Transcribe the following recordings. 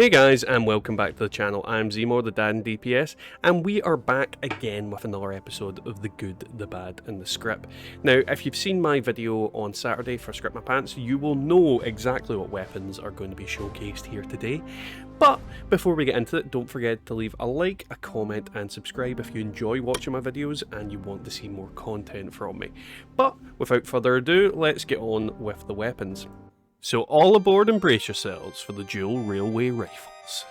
Hey guys, and welcome back to the channel. I'm Zemo, the dad in DPS, and we are back again with another episode of The Good, the Bad, and the Scrip. Now, if you've seen my video on Saturday for Scrip My Pants, you will know exactly what weapons are going to be showcased here today. But before we get into it, don't forget to leave a like, a comment, and subscribe if you enjoy watching my videos and you want to see more content from me. But without further ado, let's get on with the weapons. So all aboard and brace yourselves for the dual railway rifles.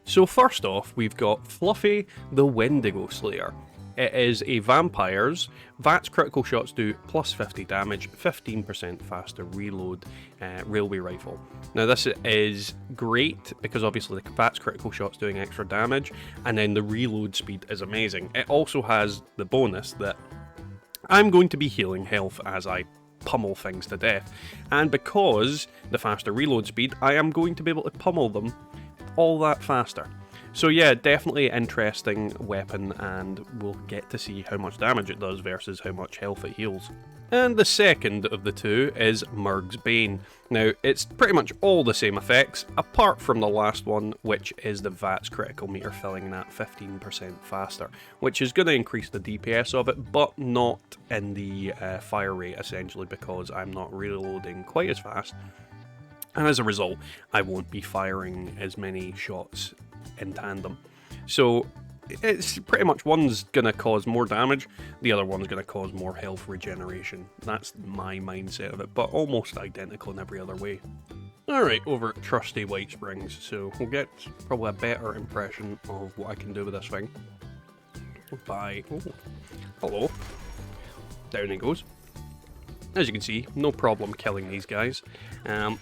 So first off, we've got Fluffy the Wendigo Slayer. It is a vampire's VATS critical shots do plus 50 damage, 15% faster reload railway rifle. Now this is great because obviously the VATS critical shots doing extra damage, and then the reload speed is amazing. It also has the bonus that I'm going to be healing health as I pummel things to death, and because the faster reload speed, I am going to be able to pummel them all that faster. So yeah, definitely interesting weapon, and we'll get to see how much damage it does versus how much health it heals. And the second of the two is Murgas Bane. Now, it's pretty much all the same effects, apart from the last one, which is the VATS critical meter filling that 15% faster, which is going to increase the DPS of it, but not in the fire rate, essentially, because I'm not reloading quite as fast. And as a result, I won't be firing as many shots in tandem. So it's pretty much one's going to cause more damage, the other one's going to cause more health regeneration. That's my mindset of it, but almost identical in every other way. Alright, over at Trusty White Springs, so we'll get probably a better impression of what I can do with this thing. By... oh, hello. Down he goes. As you can see, no problem killing these guys. And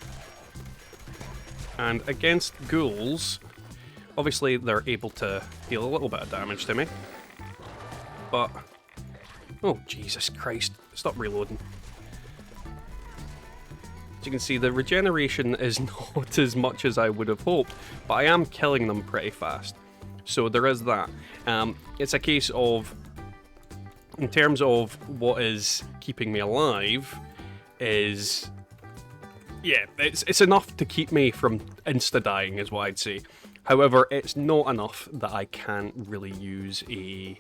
against ghouls, obviously they're able to deal a little bit of damage to me, but... oh, Jesus Christ, stop reloading. As you can see, the regeneration is not as much as I would have hoped, but I am killing them pretty fast. So there is that. It's a case of, in terms of what is keeping me alive, is... yeah, it's enough to keep me from insta-dying is what I'd say. However, it's not enough that I can't really use a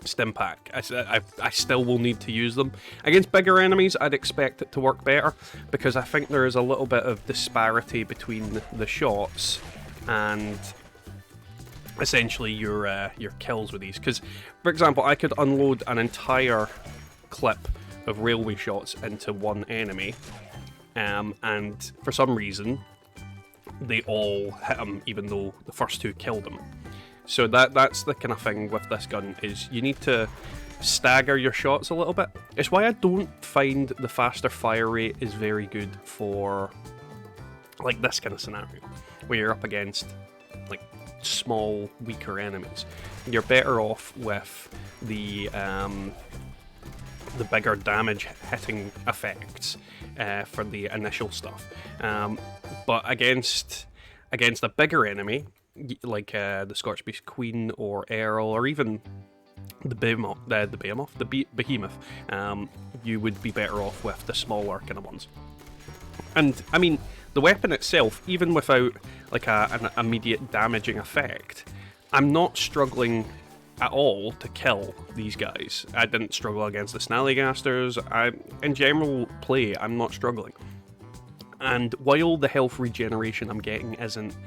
stim pack. I still will need to use them. Against bigger enemies, I'd expect it to work better, because I think there is a little bit of disparity between the shots and essentially your kills with these. Because, for example, I could unload an entire clip of railway shots into one enemy, and for some reason they all hit him even though the first two killed him. So that's the kind of thing with this gun, is you need to stagger your shots a little bit. It's why I don't find the faster fire rate is very good for like this kind of scenario, where you're up against like small, weaker enemies. You're better off with the bigger damage hitting effects for the initial stuff. But against a bigger enemy, like the Scotch Beast Queen or Earl, or even the behemoth, you would be better off with the smaller kind of ones. And I mean, the weapon itself, even without like an immediate damaging effect, I'm not struggling at all to kill these guys. I didn't struggle against the Snallygasters. In general play, I'm not struggling. And while the health regeneration I'm getting isn't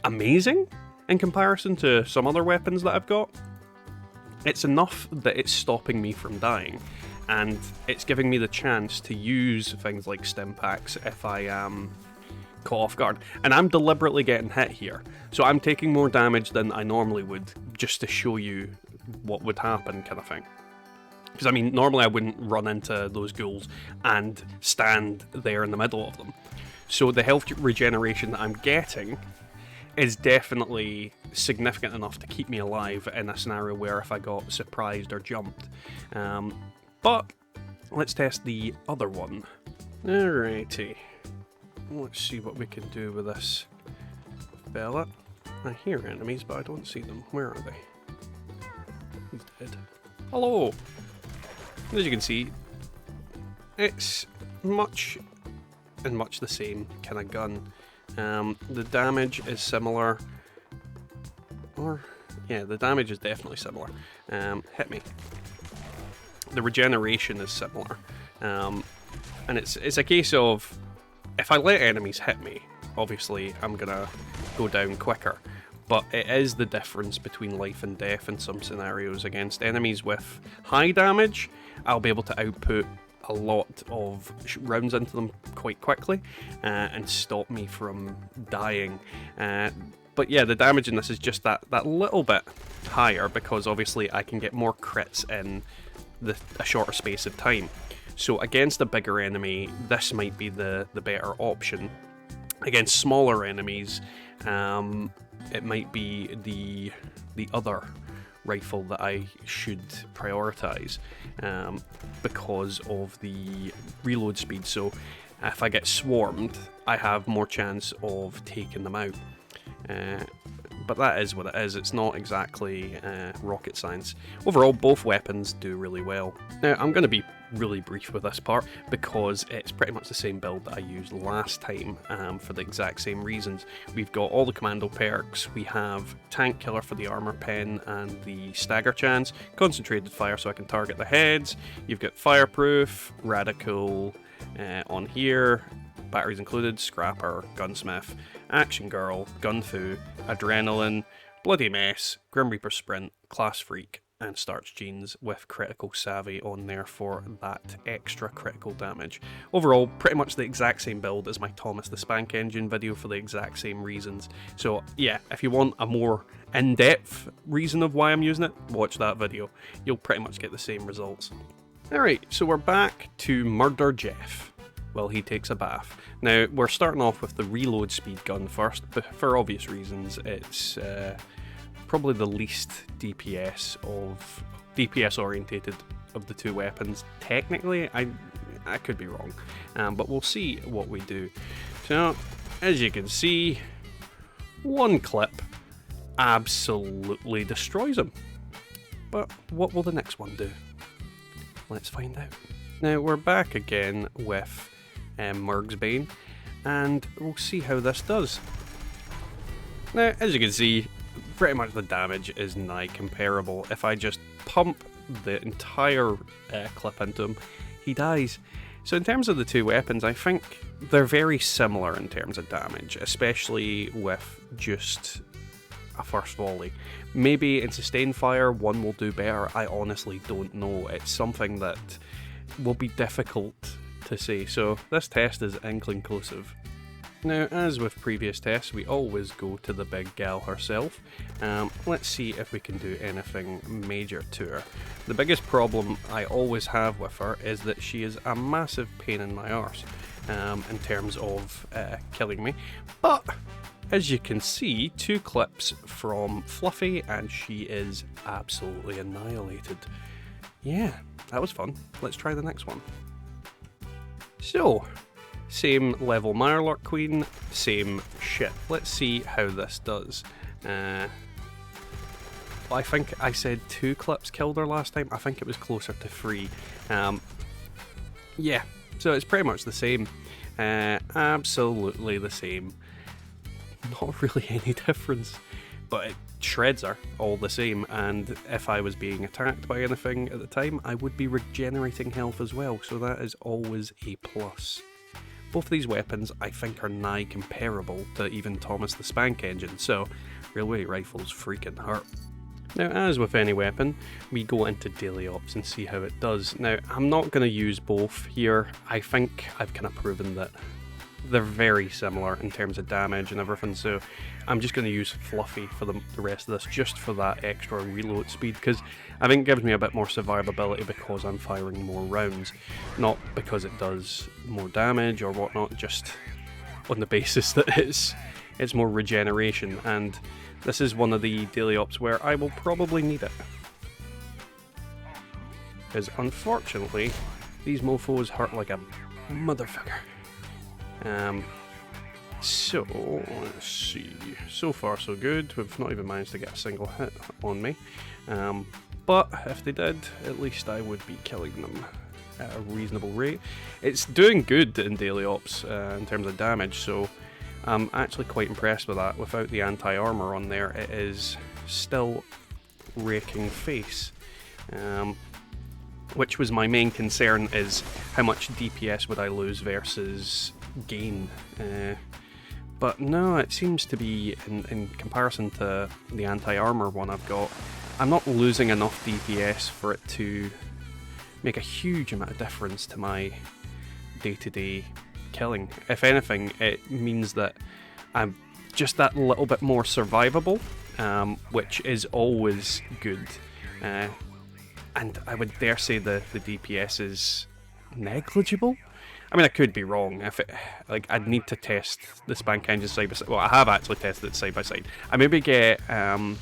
amazing in comparison to some other weapons that I've got, it's enough that it's stopping me from dying, and it's giving me the chance to use things like stim packs if I am caught off guard. And I'm deliberately getting hit here, so I'm taking more damage than I normally would, just to show you what would happen, kind of thing. Because I mean, normally I wouldn't run into those ghouls and stand there in the middle of them. So the health regeneration that I'm getting is definitely significant enough to keep me alive in a scenario where if I got surprised or jumped. But let's test the other one. Alrighty. Let's see what we can do with this fella. I hear enemies, but I don't see them. Where are they? He's dead. Hello! As you can see, it's much the same kind of gun. The damage is similar, or yeah, the damage is definitely similar. Hit me. The regeneration is similar, and it's a case of if I let enemies hit me, obviously I'm gonna go down quicker. But it is the difference between life and death in some scenarios. Against enemies with high damage, I'll be able to output a lot of rounds into them quite quickly and stop me from dying. But yeah, the damage in this is just that little bit higher because obviously I can get more crits in a shorter space of time. So against a bigger enemy, this might be the better option. Against smaller enemies, it might be the other rifle that I should prioritize because of the reload speed. So if I get swarmed, I have more chance of taking them out. But that is what it is. It's not exactly rocket science. Overall, both weapons do really well. Now, I'm going to be really brief with this part because it's pretty much the same build that I used last time for the exact same reasons. We've got all the commando perks, we have tank killer for the armor pen and the stagger chance, concentrated fire so I can target the heads, you've got fireproof, radical on here, batteries included, scrapper, gunsmith, action girl, gun fu, adrenaline, bloody mess, grim reaper sprint, class freak, and starch jeans with critical savvy on there for that extra critical damage. Overall, pretty much the exact same build as my Thomas the Spank Engine video for the exact same reasons. So yeah, if you want a more in-depth reason of why I'm using it, watch that video. You'll pretty much get the same results. Alright, so we're back to Murder Jeff while he takes a bath. Now, we're starting off with the reload speed gun first, but for obvious reasons, it's probably the least DPS orientated of the two weapons. Technically, I could be wrong, but we'll see what we do. So, as you can see, one clip absolutely destroys him. But what will the next one do? Let's find out. Now, we're back again with Murgas Bane, and we'll see how this does. Now, as you can see, pretty much the damage is nigh comparable. If I just pump the entire clip into him, he dies. So in terms of the two weapons, I think they're very similar in terms of damage, especially with just a first volley. Maybe in sustained fire, one will do better. I honestly don't know. It's something that will be difficult to say. So this test is inconclusive. Now, as with previous tests, we always go to the big gal herself. Let's see if we can do anything major to her. The biggest problem I always have with her is that she is a massive pain in my arse in terms of killing me. But, as you can see, 2 clips from Fluffy and she is absolutely annihilated. Yeah, that was fun. Let's try the next one. So, same level Mirelurk Queen, same shit. Let's see how this does. I think I said 2 clips killed her last time. I think it was closer to 3. Yeah, so it's pretty much the same. Absolutely the same. Not really any difference. But it shreds her all the same, and if I was being attacked by anything at the time, I would be regenerating health as well, so that is always a plus. Both of these weapons I think are nigh comparable to even Thomas the Spank Engine, so railway rifles freaking hurt. Now, as with any weapon, we go into daily ops and see how it does. Now, I'm not going to use both here. I think I've kind of proven that they're very similar in terms of damage and everything, so I'm just going to use Fluffy for the rest of this, just for that extra reload speed, because I think it gives me a bit more survivability because I'm firing more rounds, not because it does more damage or whatnot, just on the basis that it's more regeneration, and this is one of the daily ops where I will probably need it. Because unfortunately, these mofos hurt like a motherfucker. So, let's see. So far so good. We've not even managed to get a single hit on me. But if they did, at least I would be killing them at a reasonable rate. It's doing good in daily ops in terms of damage, so I'm actually quite impressed with that. Without the anti-armor on there, it is still raking face. Which was my main concern, is how much DPS would I lose versus gain. But no, it seems to be, in comparison to the anti-armor one I've got, I'm not losing enough DPS for it to make a huge amount of difference to my day-to-day killing. If anything, it means that I'm just that little bit more survivable, which is always good. And I would dare say the DPS is negligible. I mean, I could be wrong. If it, like, I'd need to test the Spank engine side by side. Well, I have actually tested it side by side. I maybe get an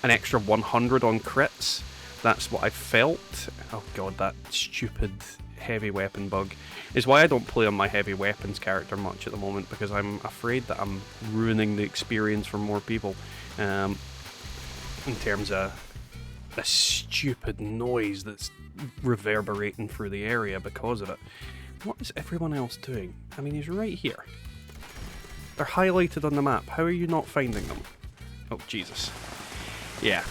extra 100 on crits. That's what I felt. Oh god, that stupid heavy weapon bug is why I don't play on my heavy weapons character much at the moment, because I'm afraid that I'm ruining the experience for more people in terms of the stupid noise that's reverberating through the area because of it. What is everyone else doing? I mean, he's right here. They're highlighted on the map. How are you not finding them? Oh, Jesus. Yeah.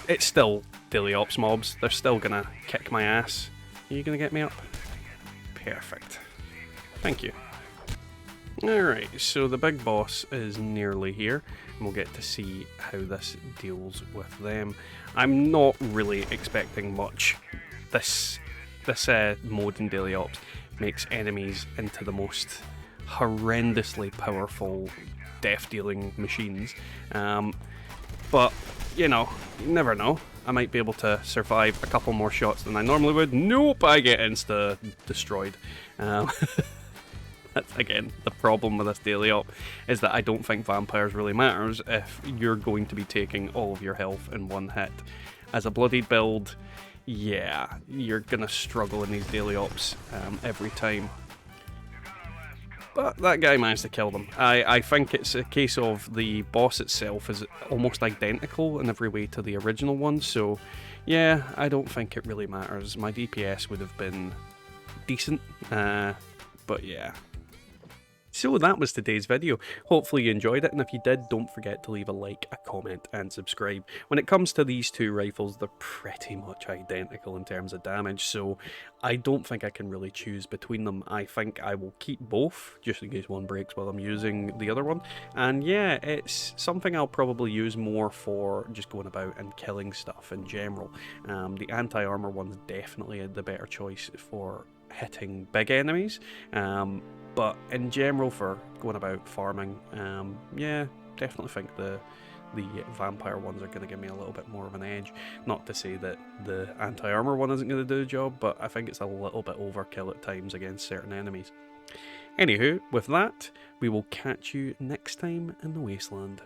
It's still daily ops mobs. They're still gonna kick my ass. Are you gonna get me up? Perfect. Thank you. Alright, so the big boss is nearly here, and we'll get to see how this deals with them. I'm not really expecting much. This mode in daily ops makes enemies into the most horrendously powerful death-dealing machines. But, you know, you never know. I might be able to survive a couple more shots than I normally would. Nope, I get insta-destroyed. That's, again, the problem with this daily op, is that I don't think vampires really matters if you're going to be taking all of your health in one hit. As a bloodied build, yeah, you're going to struggle in these daily ops every time. But that guy managed to kill them. I think it's a case of the boss itself is almost identical in every way to the original one, so yeah, I don't think it really matters. My DPS would have been decent, but yeah. So that was today's video. Hopefully you enjoyed it, and if you did, don't forget to leave a like, a comment, and subscribe. When it comes to these two rifles, they're pretty much identical in terms of damage, so I don't think I can really choose between them. I think I will keep both, just in case one breaks while I'm using the other one. And yeah, it's something I'll probably use more for just going about and killing stuff in general. The anti-armor one's definitely the better choice for hitting big enemies, but in general for going about farming, yeah, definitely think the vampire ones are going to give me a little bit more of an edge. Not to say that the anti-armor one isn't going to do the job, but I think it's a little bit overkill at times against certain enemies. Anywho, with that, we will catch you next time in the Wasteland.